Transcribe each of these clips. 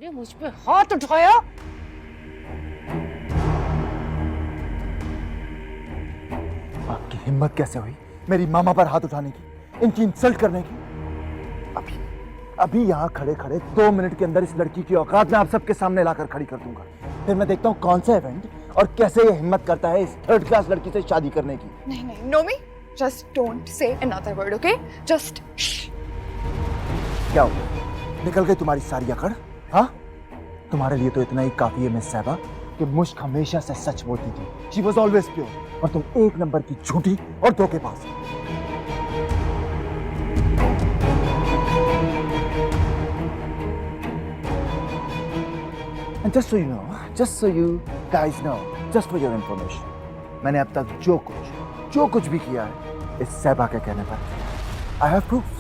तूने मुझ पे हाथ उठाया? आपकी हिम्मत कैसे हुई मेरी मामा पर हाथ उठाने की, इनकी इंसल्ट करने की? अभी अभी यहाँ खड़े खड़े 2 मिनट के अंदर इस लड़की की औकात मैं आप सबके सामने लाकर खड़ी कर दूंगा। फिर मैं देखता हूँ कौन सा इवेंट और कैसे ये हिम्मत करता है इस 3rd क्लास लड़की से शादी करने की। नहीं नहीं नोमी, just don't say another word, okay? Just क्या हुआ, निकल गई तुम्हारी सारी अकड़? हाँ, तुम्हारे लिए तो इतना ही काफी है मिस साहिबा कि मुश्क हमेशा से सच बोलती थी। शी वॉज ऑलवेज प्योर, और तुम 1 नंबर की झूठी और धोखेबाज। And just so you know, just so you guys know, just for your information, मैंने अब तक जो कुछ भी किया है इस साहिबा के कहने पर किया है। I have proofs.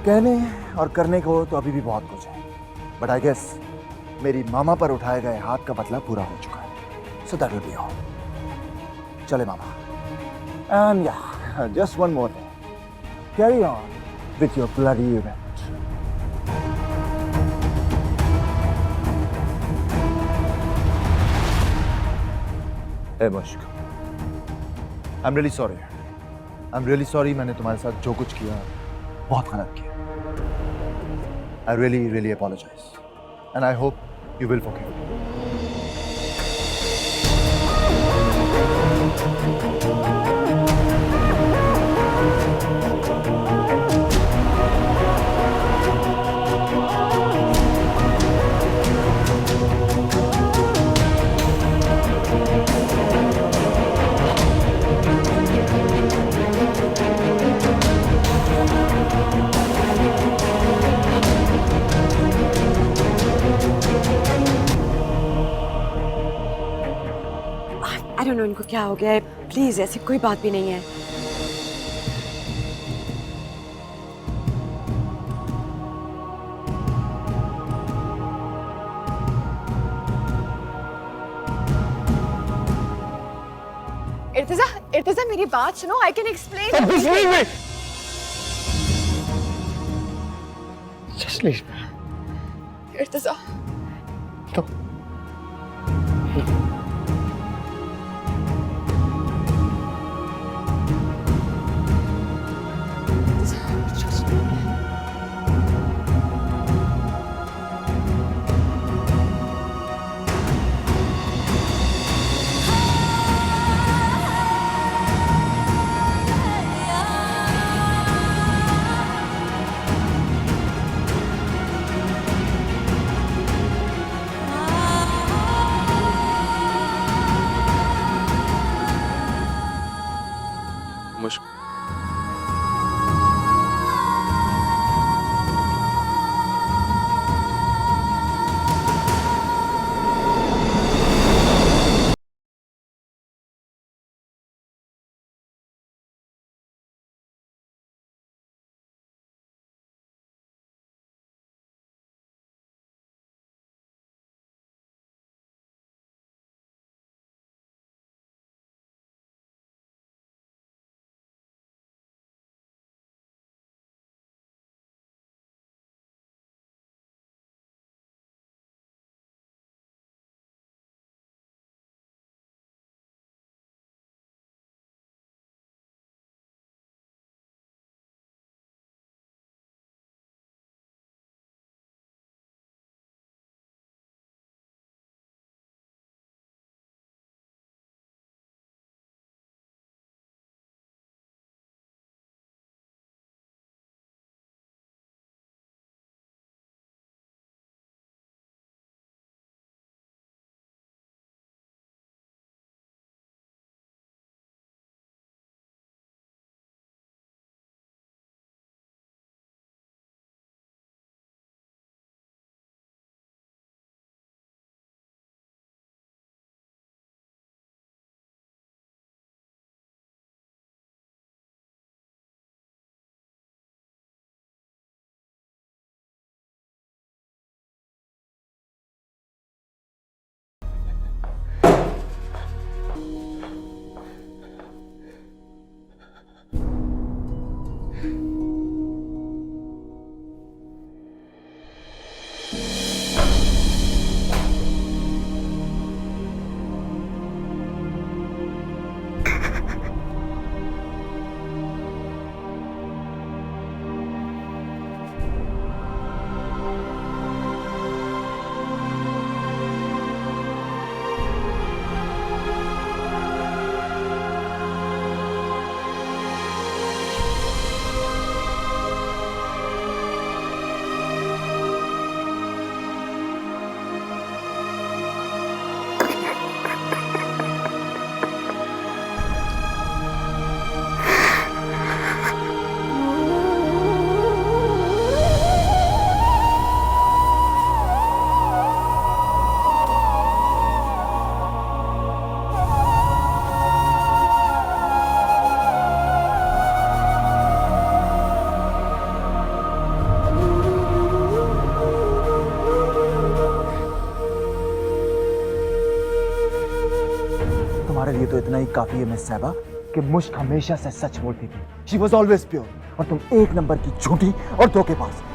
कहने और करने को तो अभी भी बहुत कुछ है, बट आई गेस मेरी मामा पर उठाए गए हाथ का बदला पूरा हो चुका है। So that will be all. चले मामा। And yeah, just one more thing, carry on with your bloody event. A मुश्क, आई एम रियली सॉरी मैंने तुम्हारे साथ जो कुछ किया बहुत गलत किया। I really apologize, and I hope you will forgive me. I don't know इनको क्या हो गया है, प्लीज ऐसी कोई बात भी नहीं है। इर्तिजा मेरी बात सुनो, I can explain. Just leave me. इर्तिजा Stop. तुम्हारे लिए तो इतना ही काफी है मिस साहिबा कि मुश्क हमेशा से सच बोलती थी। शी वॉज ऑलवेज प्योर, और तुम एक नंबर की झूठी और धोखेबाज।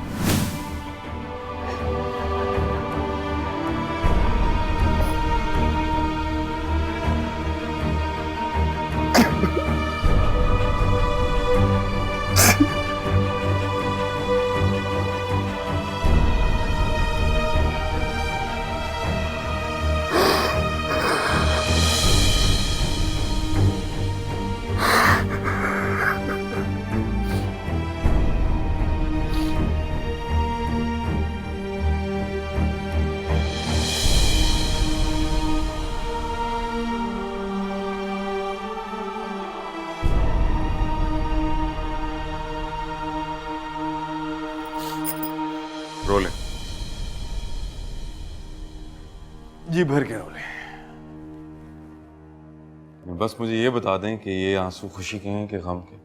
रोले, जी भर के रोले। बस मुझे ये बता दें कि ये आंसू खुशी के हैं कि गम के।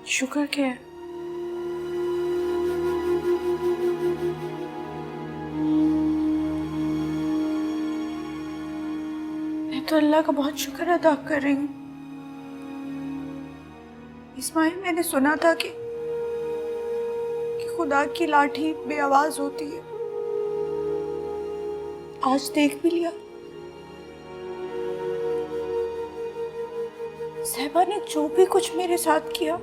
शुक्र के है। मैं तो अल्लाह का बहुत शुक्र अदा कर रही हूँ। इस्माइल, मैंने सुना था कि खुदा की लाठी बेआवाज होती है। आज देख भी लिया। साहिबा ने जो भी कुछ मेरे साथ किया,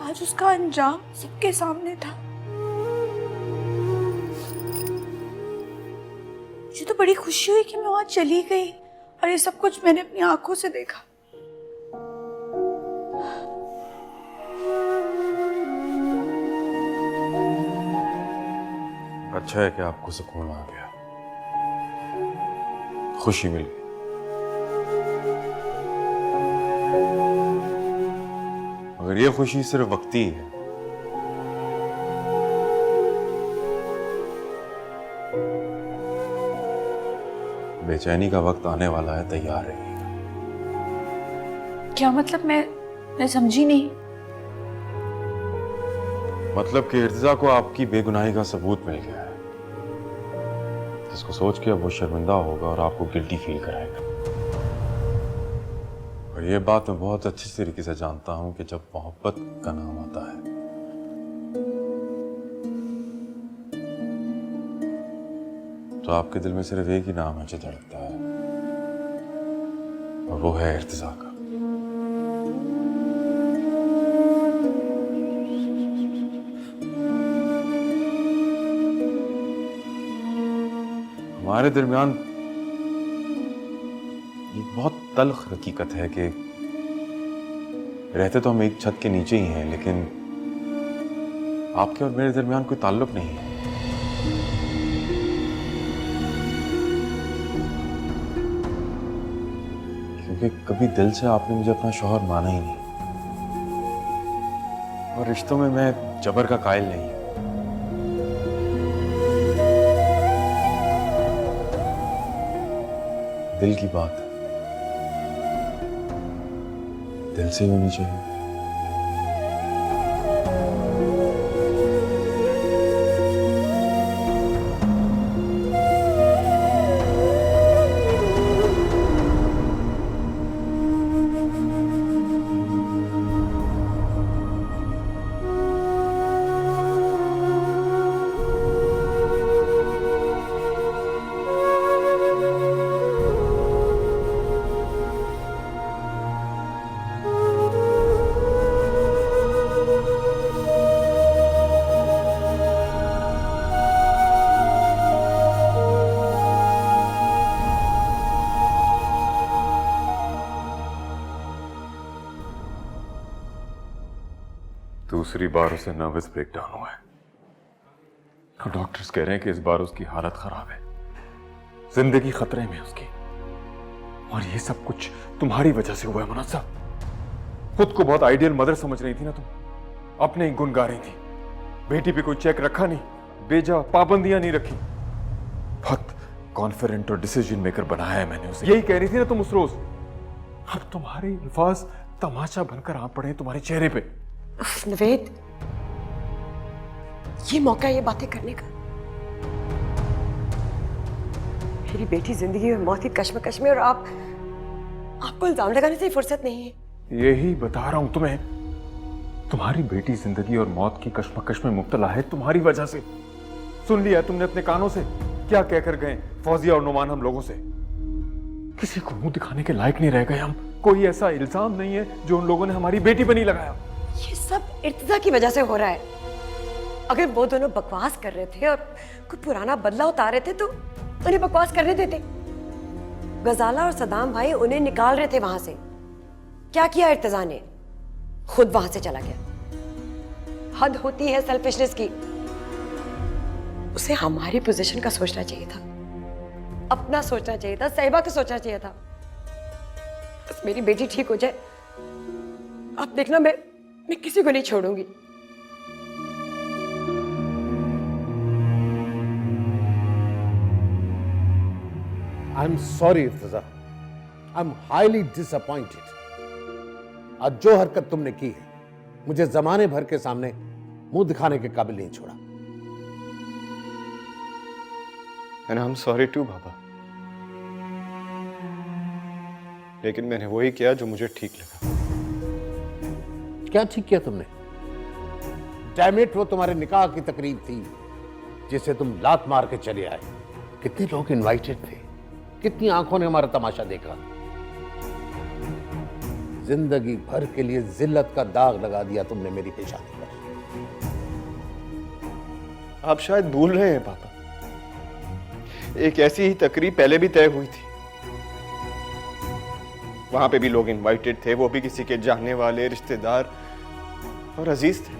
आज उसका अंजाम सबके सामने था। मुझे तो बड़ी खुशी हुई कि मैं वहां चली गई और ये सब कुछ मैंने अपनी आंखों से देखा। अच्छा है कि आपको सुकून आ गया, खुशी मिल गई। मगर ये खुशी सिर्फ वक्ती है। बेचैनी का वक्त आने वाला है, तैयार रहिएगा। क्या मतलब? मैं समझी नहीं। मतलब कि इर्तिजा को आपकी बेगुनाही का सबूत मिल गया है, जिसको सोच के अब वो शर्मिंदा होगा और आपको गिल्टी फील कराएगा। और ये बात मैं बहुत अच्छी तरीके से जानता हूं कि जब मोहब्बत का नाम आता है तो आपके दिल में सिर्फ एक ही नाम है जो धड़कता है, और वो है इर्तिजा का। हमारे दरमियान ये बहुत तल्ख हकीकत है कि रहते तो हम एक छत के नीचे ही हैं, लेकिन आपके और मेरे दरमियान कोई ताल्लुक नहीं है। क्योंकि कभी दिल से आपने मुझे अपना शौहर माना ही नहीं, और रिश्तों में मैं जबर का कायल नहीं। दिल की बात दिल से होनी चाहिए। दूसरी बार उसे नर्वस ब्रेकडाउन हुआ है, और डॉक्टर्स कह रहे हैं कि इस बार उसकी हालत खराब है, जिंदगी खतरे में उसकी। और ये सब कुछ तुम्हारी वजह से हुआ है मुनस्सा। खुद को बहुत आइडियल मदर समझ रही थी ना तुम, अपने ही गुण गा रही थी। बेटी पे कोई चेक रखा नहीं, बेजा पाबंदियां नहीं रखी, बहुत कॉन्फिडेंट और डिसीजन मेकर बनाया है मैंने उसे। यही कह रही थी ना तुम उस रोज। अब तुम्हारे अल्फाज तमाशा बनकर आ पड़े तुम्हारे चेहरे पे। नवेद, ये मौका ये बातें करने का। मेरी बेटी जिंदगी में मौत की कश्मकश में, और आपको इल्जाम लगाने से ही फुर्सत नहीं है। यही बता रहा हूं तुम्हें, तुम्हारी बेटी जिंदगी और मौत की कश्मकश में मुब्तला है तुम्हारी वजह से। सुन लिया तुमने अपने कानों से क्या कहकर गए फौजिया और नुमान हम लोगों से। किसी को मुंह दिखाने के लायक नहीं रह गए हम। कोई ऐसा इल्जाम नहीं है जो उन लोगों ने हमारी बेटी पर नहीं लगाया। ये सब इर्तिजा की वजह से हो रहा है। अगर वो दोनों बकवास कर रहे थे और कोई पुराना बदला उतार रहे थे तो उन्हें बकवास करने देते। गजाला और सदाम भाई उन्हें निकाल रहे थे वहां से। क्या किया इर्तिजा ने? खुद वहां से चला गया। हद होती है सेल्फिशनेस की। उसे हमारी पोजीशन का सोचना चाहिए था, अपना सोचना चाहिए था, साहिबा का सोचना चाहिए था। बस मेरी बेटी ठीक हो जाए, आप देखना मैं किसी को नहीं छोड़ूंगी। I'm sorry, इर्तिजा। I'm highly disappointed। आज जो हरकत तुमने की है, मुझे जमाने भर के सामने मुंह दिखाने के काबिल नहीं छोड़ा। And I'm sorry too, बाबा। लेकिन मैंने वही किया जो मुझे ठीक लगा। क्या ठीक किया तुमने? डैम इट, वो तुम्हारे निकाह की तकरीब थी जिसे तुम लात मार के चले आए। कितने लोग इनवाइटेड थे, कितनी आंखों ने हमारा तमाशा देखा। जिंदगी भर के लिए जिल्लत का दाग लगा दिया तुमने मेरी पेशानी पर। आप शायद भूल रहे हैं पापा, एक ऐसी ही तकरीब पहले भी तय हुई थी। वहां पे भी लोग इनवाइटेड थे, वो भी किसी के जानने वाले, रिश्तेदार और अजीज थे।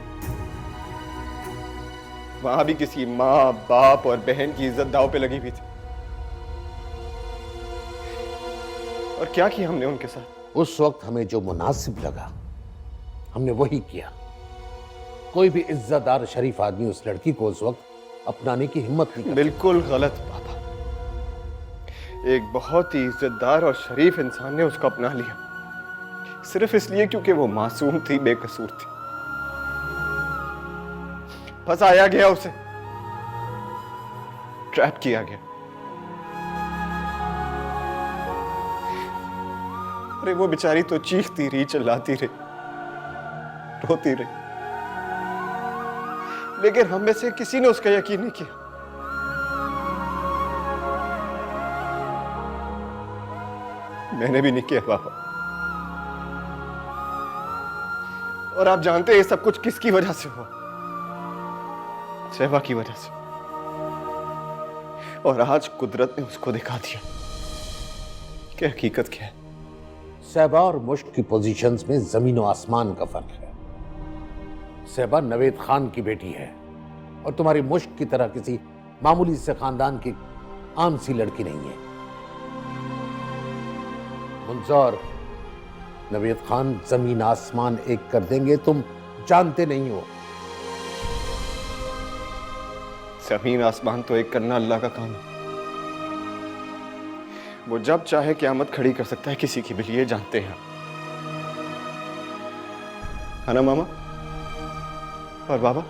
वहां भी किसी माँ बाप और बहन की इज्जत दांव पे लगी हुई थी। और क्या किया हमने उनके साथ? उस वक्त हमें जो मुनासिब लगा हमने वही किया। कोई भी इज्जतदार शरीफ आदमी उस लड़की को उस वक्त अपनाने की हिम्मत नहीं करता। बिल्कुल गलत पापा। एक बहुत ही इज्जतदार और शरीफ इंसान ने उसको अपना लिया, सिर्फ इसलिए क्योंकि वो मासूम थी, बेकसूर थी। फंसाया गया, उसे ट्रैप किया गया। अरे वो बेचारी तो चीखती रही, चिल्लाती रही, रोती रही, लेकिन हम में से किसी ने उसका यकीन नहीं किया। मैंने भी नहीं किया पापा। और आप जानते हैं ये सब कुछ किसकी वजह से हुआ? सहबा की वजह से। और आज कुदरत ने उसको दिखा दिया कि हकीकत क्या है। सहबा और मुश्क की पोजीशंस में जमीन और आसमान का फर्क है। सहबा नवेद खान की बेटी है और तुम्हारी मुश्क की तरह किसी मामूली से खानदान की आम सी लड़की नहीं है। मुंजर, नवेद खान जमीन आसमान एक कर देंगे, तुम जानते नहीं हो। जमीन आसमान तो एक करना अल्लाह का काम है। वो जब चाहे क़यामत खड़ी कर सकता है किसी की भी, ये जानते हैं है ना मामा और बाबा?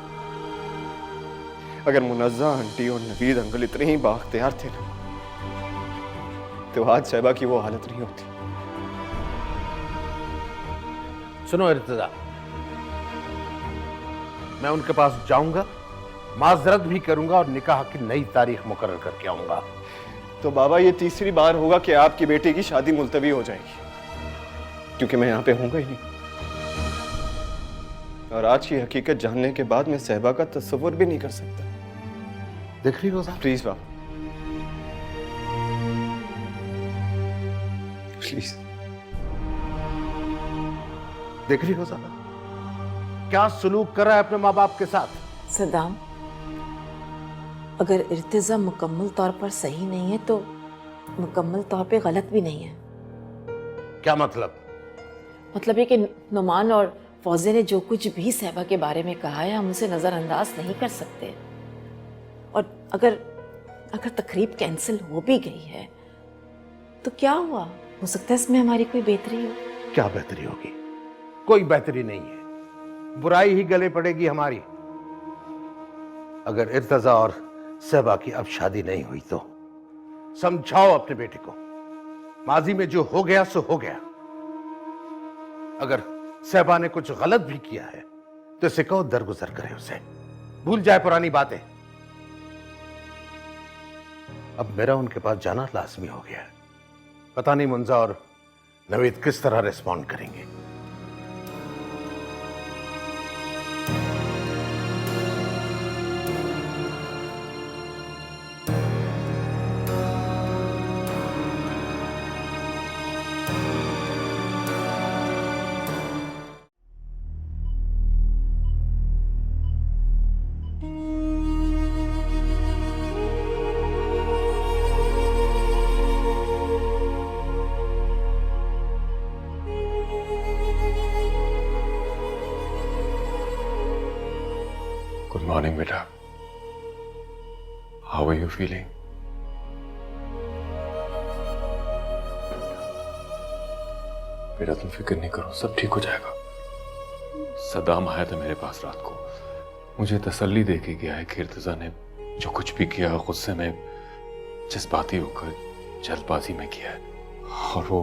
अगर मुनज़्ज़ा आंटी और नवीद अंकल इतने ही बाख्तियार थे ना, तो आज सहबा की वो हालत नहीं होती। सुनो इर्तिजा, मैं उनके पास जाऊंगा, माजरत भी करूंगा और निकाह की नई तारीख मुकर्रर करके आऊंगा। तो बाबा ये तीसरी बार होगा कि आपकी बेटी की शादी मुलतवी हो जाएगी, क्योंकि मैं यहां पे होऊंगा ही नहीं। और आज की हकीकत जानने के बाद मैं सहबा का तस्वुर भी नहीं कर सकता। देख रही रोजा, प्लीज बाबा, प्लीज। देख रही रोजा क्या सुलूक कर रहा है अपने माँ बाप के साथ। सदाम, अगर इर्तिजा मुकम्मल तौर पर सही नहीं है तो मुकम्मल तौर पे गलत भी नहीं है। क्या मतलब? मतलब ये कि नुमान और फौजे ने जो कुछ भी सहबा के बारे में कहा है हम उसे नज़रअंदाज नहीं कर सकते। और अगर तकरीब कैंसिल हो भी गई है तो क्या हुआ? हो सकता है इसमें हमारी कोई बेहतरी हो। क्या बेहतरी होगी? कोई बेहतरी नहीं है, बुराई ही गले पड़ेगी हमारी। अगर इर्तिजा और सहबा की अब शादी नहीं हुई तो समझाओ अपने बेटे को, माजी में जो हो गया सो हो गया। अगर सहबा ने कुछ गलत भी किया है तो इसे कहो दरगुजर करे, उसे भूल जाए पुरानी बातें। अब मेरा उनके पास जाना लाजमी हो गया है। पता नहीं मुंजा और नवीद किस तरह रिस्पॉन्ड करेंगे। गुड मॉर्निंग बेटा, हाउ आर यू फीलिंग? बेटा तुम फिक्र नहीं करो, सब ठीक हो जाएगा। सदाम आया था मेरे पास रात को, मुझे तसल्ली दे के गया है कि इर्तिजा ने जो कुछ भी किया गुस्से में, जज्बाती होकर जल्दबाजी में किया है, और वो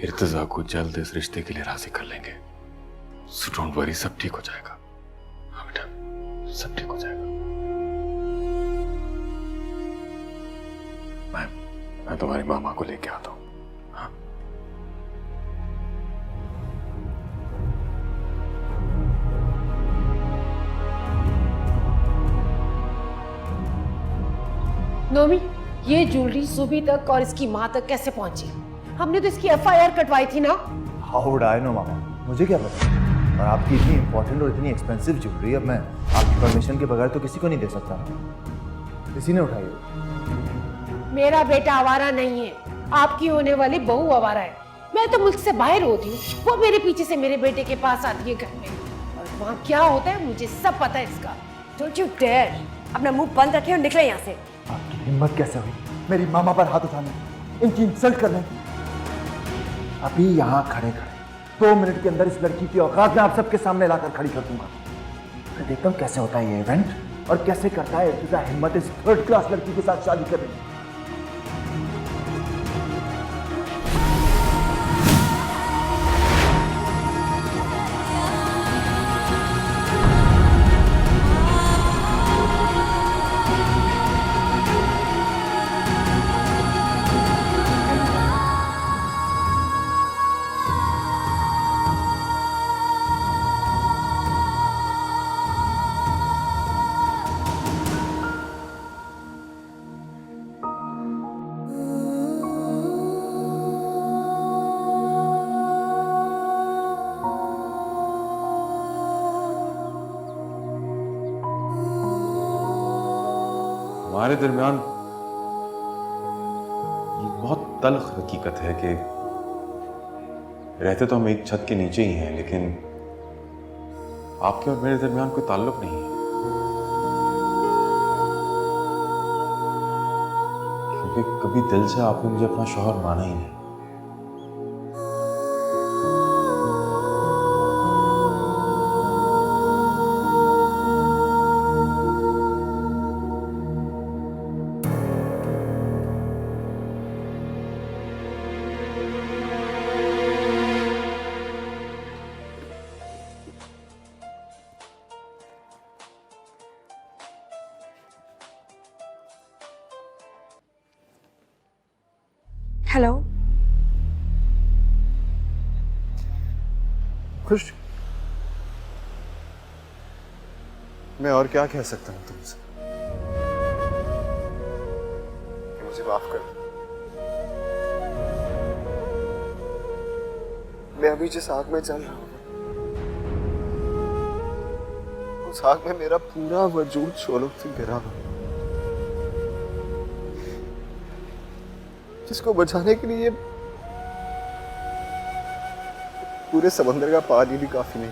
इर्तिजा को जल्द इस रिश्ते के लिए राजी कर लेंगे। सो डोंट वरी, सब ठीक हो जाएगा। हाँ बेटा, सब ठीक हो जाएगा। मैं तुम्हारी मामा को लेके आता हूं। हाँ? नोमी, ये ज्वेलरी सुबह तक और इसकी माँ तक कैसे पहुंची? हमने तो इसकी एफआईआर कटवाई थी ना। हाउ वुड आई नो मामा, मुझे क्या पता। और आपकी इतनी इंपॉर्टेंट और इतनी एक्सपेंसिव ज्वेलरी अब मैं आपकी परमिशन के बगैर तो किसी को नहीं दे सकता। किसी ने उठाई है। मेरा बेटा आवारा नहीं है, आपकी होने वाली बहू आवारा है। मैं तो मुल्क से बाहर होती हूँ, वो मेरे पीछे से मेरे बेटे के पास आती है घर में, और वहाँ क्या होता है मुझे सब पता है इसका। डोंट यू डेयर, अपना मुंह बंद रखे और निकले यहाँ से। आपकी हिम्मत कैसे हुई मेरी मामा पर हाथ उठाने की, इनकी इंसल्ट करने की? अभी यहाँ खड़े खड़े 2 मिनट के अंदर इस लड़की की औकात मैं आप सबके सामने लाकर खड़ी कर दूंगा। मैं देखता हूँ कैसे होता है ये इवेंट, और कैसे करता है इर्तिजा हिम्मत इस 3rd क्लास लड़की के साथ शादी करने की। हमारे दरमियान ये बहुत तल्ख हकीकत है कि रहते तो हम एक छत के नीचे ही हैं, लेकिन आपके और मेरे दरमियान कोई ताल्लुक नहीं है, क्योंकि कभी दिल से आपने मुझे अपना शौहर माना ही नहीं। हेलो, खुश? मैं और क्या कह सकता हूँ तुमसे? मुझे माफ कर दो। मैं अभी जिस आग में चल रहा हूँ, उस आग में मेरा पूरा वजूद शोलों से गिरा हुआ, जिसको बचाने के लिए पूरे समंदर का पानी भी काफी नहीं।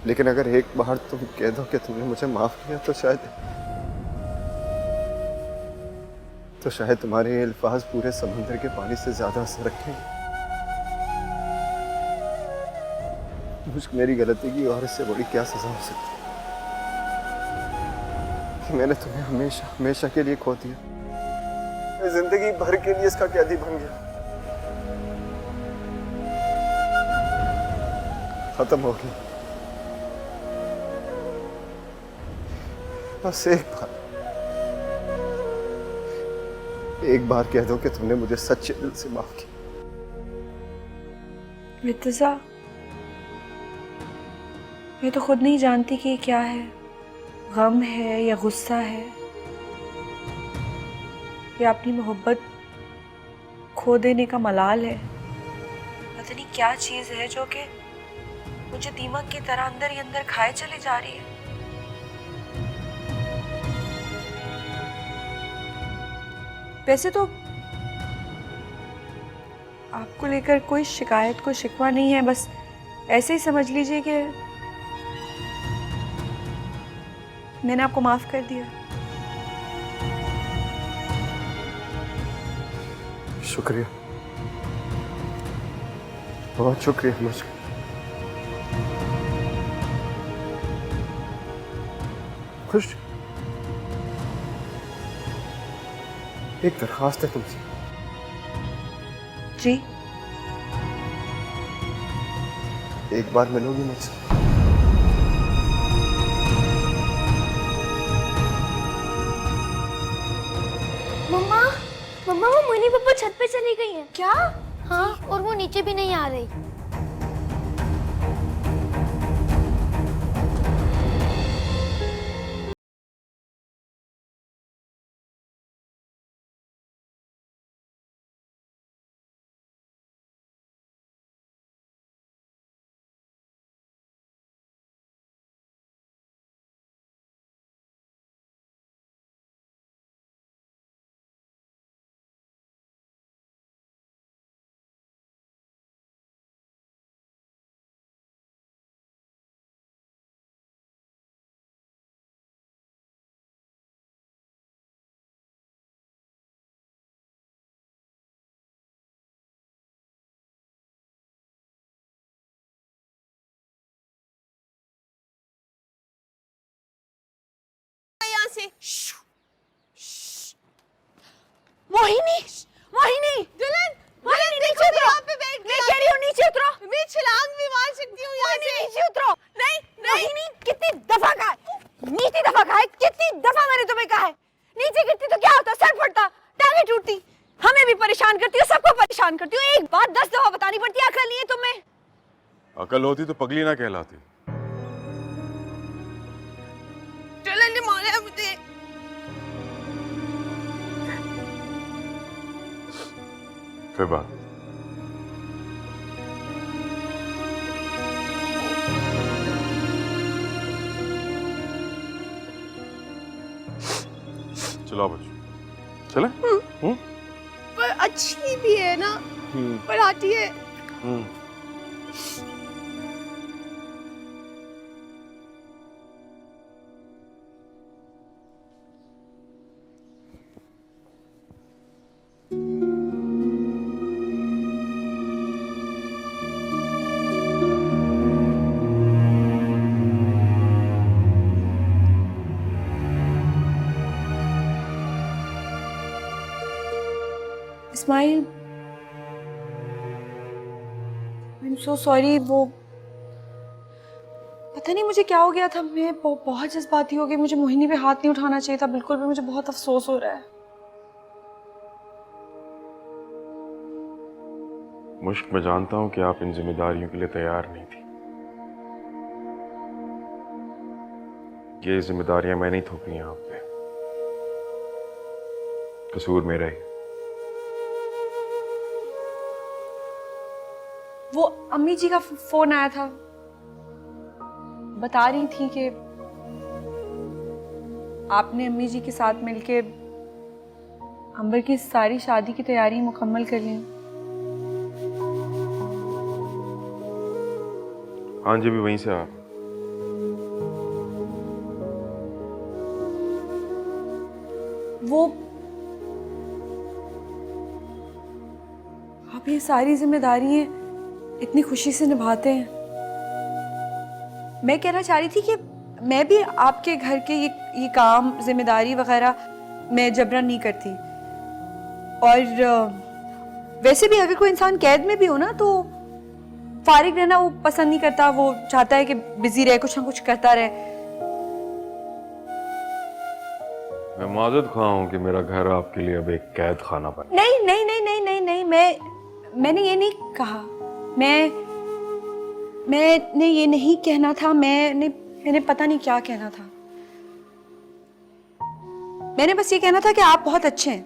लेकिन अगर एक बार तुम कह दो कि तुमने मुझे माफ किया तो शायद तुम्हारे ये अल्फाज पूरे समंदर के पानी से ज्यादा असर रखेंगे। मुझको मेरी गलती की और इससे बड़ी क्या सजा हो सकती है? मैंने तुम्हें हमेशा हमेशा के लिए खो दिया। मैं जिंदगी भर के लिए इसका कैदी बन गया। खत्म हो गई। बस एक बार कह दो कि तुमने मुझे सच्चे दिल से माफ किया। इर्तिजा, मैं तो खुद नहीं जानती कि ये क्या है, गम है या गुस्सा है या अपनी मोहब्बत खो देने का मलाल है। पता नहीं क्या चीज है जो कि मुझे दीमक की तरह अंदर ही अंदर खाए चली जा रही है। वैसे तो आपको लेकर कोई शिकायत कोई शिकवा नहीं है, बस ऐसे ही समझ लीजिए कि मैंने आपको माफ कर दिया। शुक्रिया, बहुत शुक्रिया। मुझे खुश। एक दरखास्त है तुमसे। जी? एक बार मिलोगी मुझसे? मम्मा मम्मा, वो मोनी पापा छत पे चली गई हैं। क्या? हाँ, और वो नीचे भी नहीं आ रही। मोहिनी, मोहिनी, दुल्हन, मोहिनी नीचे उतरो। मैं कह रही हूँ नीचे उतरो। मैं छलांग भी मार सकती हूँ यहाँ से। नीचे उतरो। नहीं, मोहिनी, कितनी दफा कहा है, कितनी दफा मैंने तुम्हें कहा है, नीचे गिरती तो क्या होता, सर फटता, टांगे टूटती, हमें भी परेशान करती हो, सबको परेशान करती हो। एक बात 10 दफा बतानी पड़ती है, अकल नहीं है तुम्हें। अकल होती तो पगली ना कहलाती। दुल्हन ने मारा मुझे। फिर बात चलो बच्चों, चले? पर अच्छी भी है ना, पढ़ाती है। Ismail, I am so sorry. वो पता नहीं मुझे क्या हो गया था, मैं बहुत जज्बाती हो गई। मुझे मोहिनी पे हाथ नहीं उठाना चाहिए था बिल्कुल भी। मुझे बहुत अफसोस हो रहा है। मुश्क, मैं जानता हूं कि आप इन जिम्मेदारियों के लिए तैयार नहीं थी। ये जिम्मेदारियां मैंने ही थोपी हैं आप पे। कसूर मेरा ही। वो अम्मी जी का फोन आया था, बता रही थी कि आपने अम्मी जी के साथ मिलके अंबर की सारी शादी की तैयारी मुकम्मल कर ली। हाँ जी, भी वहीं से आ। वो आप ये सारी जिम्मेदारियां इतनी खुशी से निभाते हैं। मैं कहना चाह रही थी कि मैं भी आपके घर के ये काम जिम्मेदारी वगैरह मैं जबरन नहीं करती। और वैसे भी अगर कोई इंसान कैद में भी हो ना तो फारिग रहना वो पसंद नहीं करता, वो चाहता है कि बिजी रहे, कुछ ना कुछ करता रहे। मैं माजूद खा हूं कि मेरा घर आपके लिए अब एक कैद खाना बन। नहीं नहीं नहीं नहीं नहीं नहीं, मैंने ये नहीं कहा। मैंने ये नहीं कहना था। मैंने पता नहीं क्या कहना था। मैंने बस ये कहना था कि आप बहुत अच्छे हैं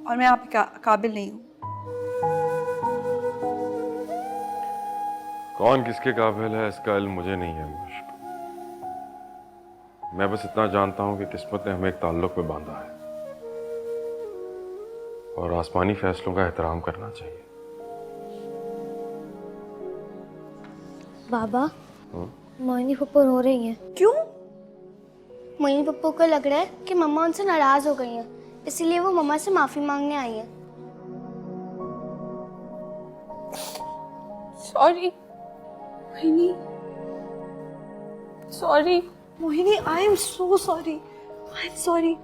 और मैं आपके काबिल नहीं हूं। कौन किसके काबिल है इसका इल्म मुझे नहीं है मुश्क। मैं बस इतना जानता हूं कि किस्मत ने हमें एक ताल्लुक पे बांधा है और आसमानी फैसलों का एहतराम करना चाहिए। बाबा, मोहिनी पप्पू रो रही हैं। क्यों? मोहिनी पप्पू को लग रहा है कि मम्मा उनसे नाराज हो गई हैं, इसीलिए वो मम्मा से माफी मांगने आई है। Sorry Mohini, sorry Mohini, I am so sorry, I am sorry.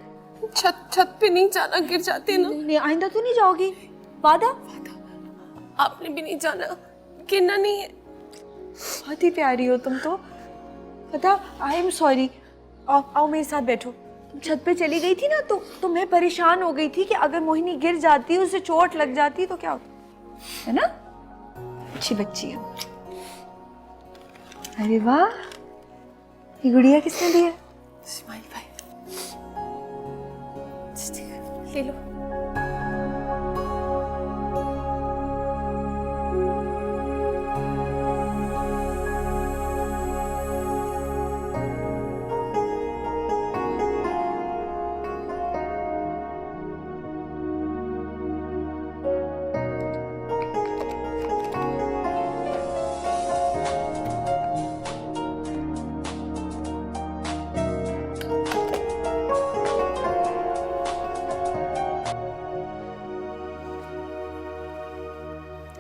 छत पे नहीं जाना, गिर जाते ना। नहीं, आइंदा तो नहीं जाओगी? वादा? आपने भी नहीं जाना, गिरना नहीं है। बहुत ही प्यारी हो तुम तो। पता, आई एम सॉरी। आओ मेरे साथ बैठो। तुम छत पे चली गई थी ना तो मैं परेशान हो गई थी कि अगर मोहिनी गिर जाती, उसे चोट लग जाती तो क्या होता, है ना? अच्छी बच्ची है। अरे वाह, ये गुड़िया किसने दी है? इस्माइल भाई, ले लो।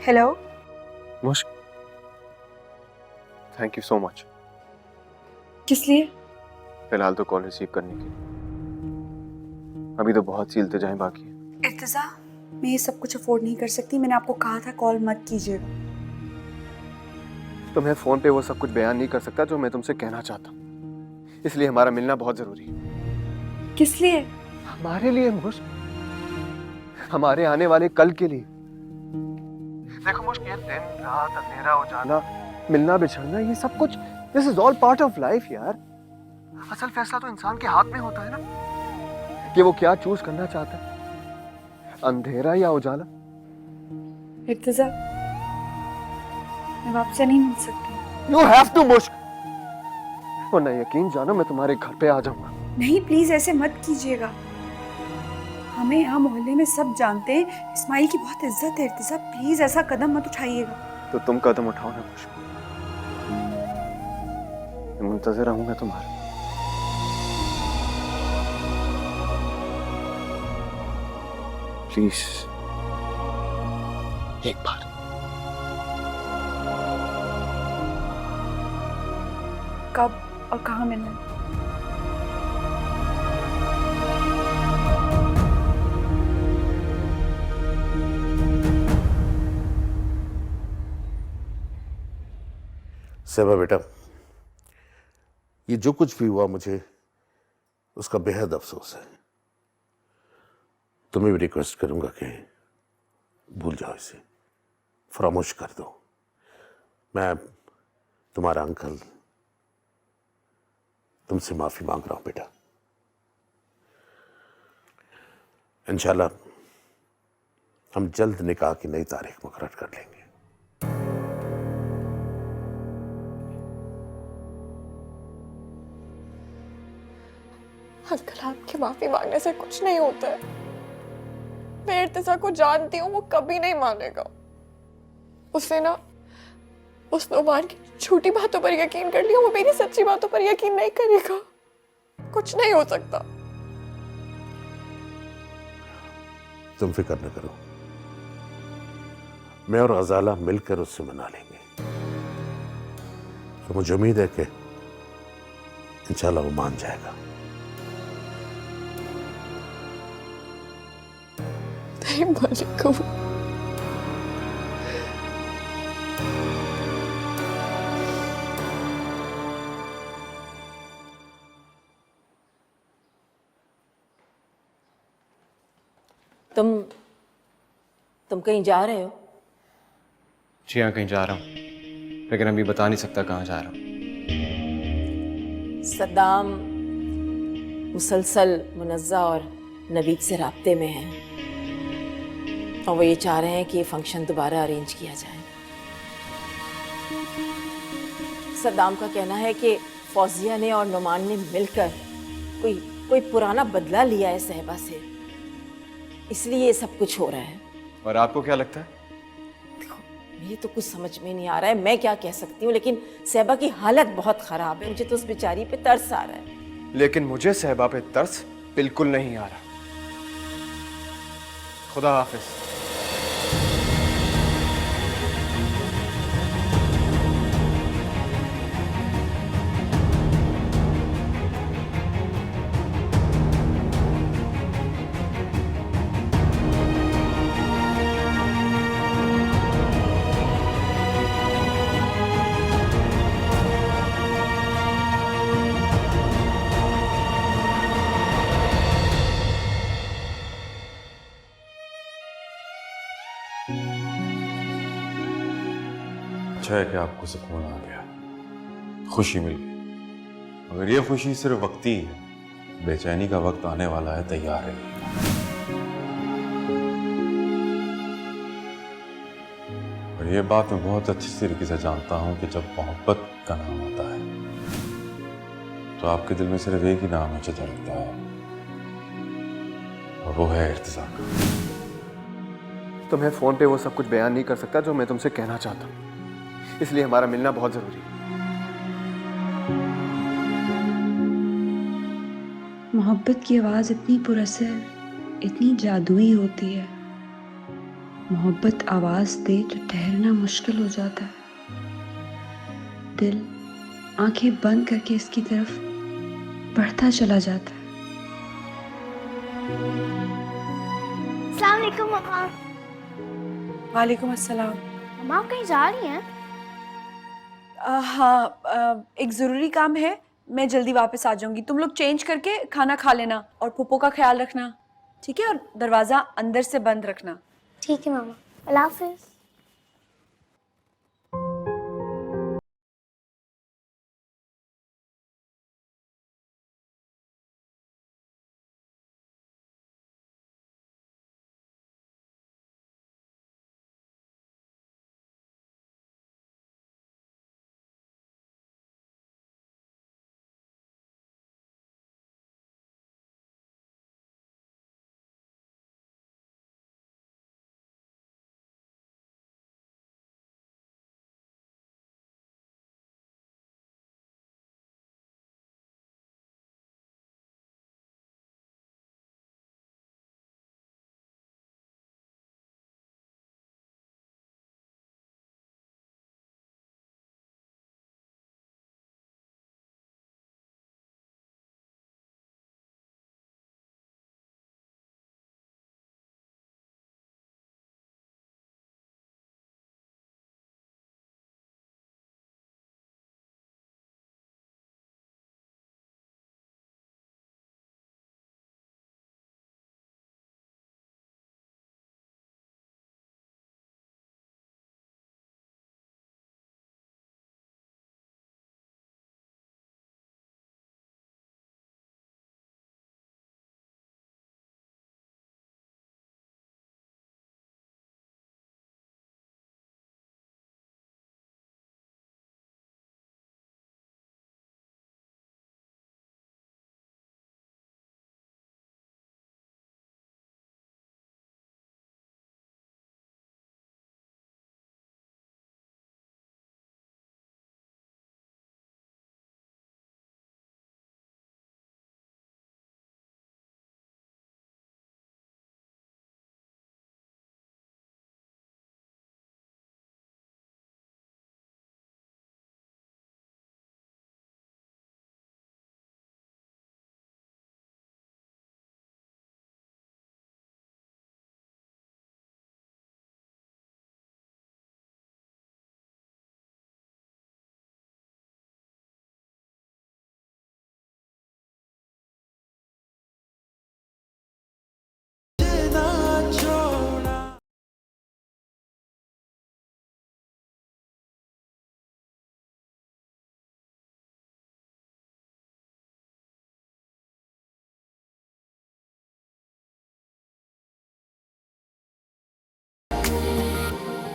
हेलो। मुश्क, थैंक यू सो मच। किस लिए? फिलहाल तो कॉल रिसीव करने के लिए। अभी तो बहुत सी इल्तिजाएं बाकी हैं। इर्तिजा, मैं ये सब कुछ अफोर्ड नहीं कर सकती। मैंने आपको कहा था कॉल मत कीजिएगा। तो मैं फोन पे वो सब कुछ बयान नहीं कर सकता जो मैं तुमसे कहना चाहता हूँ, इसलिए हमारा मिलना बहुत जरूरी है। किस लिए? हमारे लिए मुश्क, हमारे आने वाले कल के लिए। देखो मुश्क, ये दिन रात अंधेरा उजाला, मिलना बिछड़ना, ये सब कुछ, this is all part of life यार। असल फैसला तो इंसान के हाथ में होता है ना कि वो क्या चूज करना चाहता है, अंधेरा या उजाला। इर्तिजा, मैं आपसे नहीं मिल सकती। यू हैव टू मुश्क, वरना यकीन जानो मैं तुम्हारे घर पे आ जाऊंगा। नहीं, प्लीज ऐसे मत कीजिएगा। हमें यहाँ मोहल्ले में सब जानते हैं इस्माइल की बहुत इज्जत है। इर्तिजा, प्लीज ऐसा कदम मत उठाइएगा। तो तुम कदम उठाओ ना मुश्क, मैं मुंतज़िर रहूंगा तुम्हारा। प्लीज एक बार। कब और कहाँ मिलना? सेबा बेटा, ये जो कुछ भी हुआ मुझे उसका बेहद अफसोस है। तुम्हें भी रिक्वेस्ट करूंगा कि भूल जाओ इसे, फरामोश कर दो। मैं तुम्हारा अंकल तुमसे माफी मांग रहा हूं बेटा। इंशाल्लाह हम जल्द निकाह की नई तारीख मुकर्रर कर लेंगे। अंकल, आपके माफी मांगने से कुछ नहीं होता है। मैं इर्तिजा को जानती हूँ, वो कभी नहीं मानेगा। उसे ना उस नुमान की छोटी बातों पर यकीन कर लिया, वो मेरी सच्ची बातों पर यकीन नहीं करेगा। कुछ नहीं हो सकता। तुम फिक्र न करो, मैं और गजाला मिलकर उससे मना लेंगे और मुझे उम्मीद है कि इंशाल्लाह वो मान जाएगा। नहीं मानेगा वो। तुम कहीं जा रहे हो? जी हाँ, कहीं जा रहा हूँ, लेकिन अभी बता नहीं सकता कहाँ जा रहा हूँ। सद्दाम मुसलसल मुनज़्ज़ा और नवीद से राब्ते में हैं और वो ये चाह रहे हैं कि ये फंक्शन दोबारा अरेंज किया जाए। सद्दाम का कहना है कि फौजिया ने और नुमान ने मिलकर कोई पुराना बदला लिया है सहबा से, इसलिए ये सब कुछ हो रहा है। और आपको क्या लगता है? देखो, मुझे तो कुछ समझ में नहीं आ रहा है, मैं क्या कह सकती हूँ, लेकिन सहबा की हालत बहुत ख़राब है, मुझे तो उस बेचारी पे तरस आ रहा है। लेकिन मुझे सहबा पे तरस बिल्कुल नहीं आ रहा। खुदा हाफिज। अच्छा है कि आपको सुकून आ गया, खुशी मिल गई। मगर ये खुशी सिर्फ वक्ती है, बेचैनी का वक्त आने वाला है, तैयार है। और ये बात मैं बहुत अच्छी तरीके से जानता हूं कि जब मोहब्बत का नाम आता है तो आपके दिल में सिर्फ एक ही नाम है जो धड़कता है, और वो है इर्तिजा का। तुम्हें फोन पे वो सब कुछ बयान नहीं कर सकता जो मैं तुमसे कहना चाहता हूँ, इसलिए हमारा मिलना बहुत जरूरी है। मोहब्बत की आवाज़ इतनी पुरअसर, इतनी जादुई होती है। मोहब्बत आवाज़ दे तो ठहरना मुश्किल हो जाता है। दिल आंखें बंद करके इसकी तरफ बढ़ता चला जाता है। अस्सलाम वालेकुम मम्मा। वालेकुम अस्सलाम। मम्मा आप कहीं जा रही हैं? हाँ, एक ज़रूरी काम है, मैं जल्दी वापस आ जाऊंगी। तुम लोग चेंज करके खाना खा लेना और पुप्पो का ख्याल रखना, ठीक है? और दरवाज़ा अंदर से बंद रखना। ठीक है मम्मा, अल्लाह हाफिज़।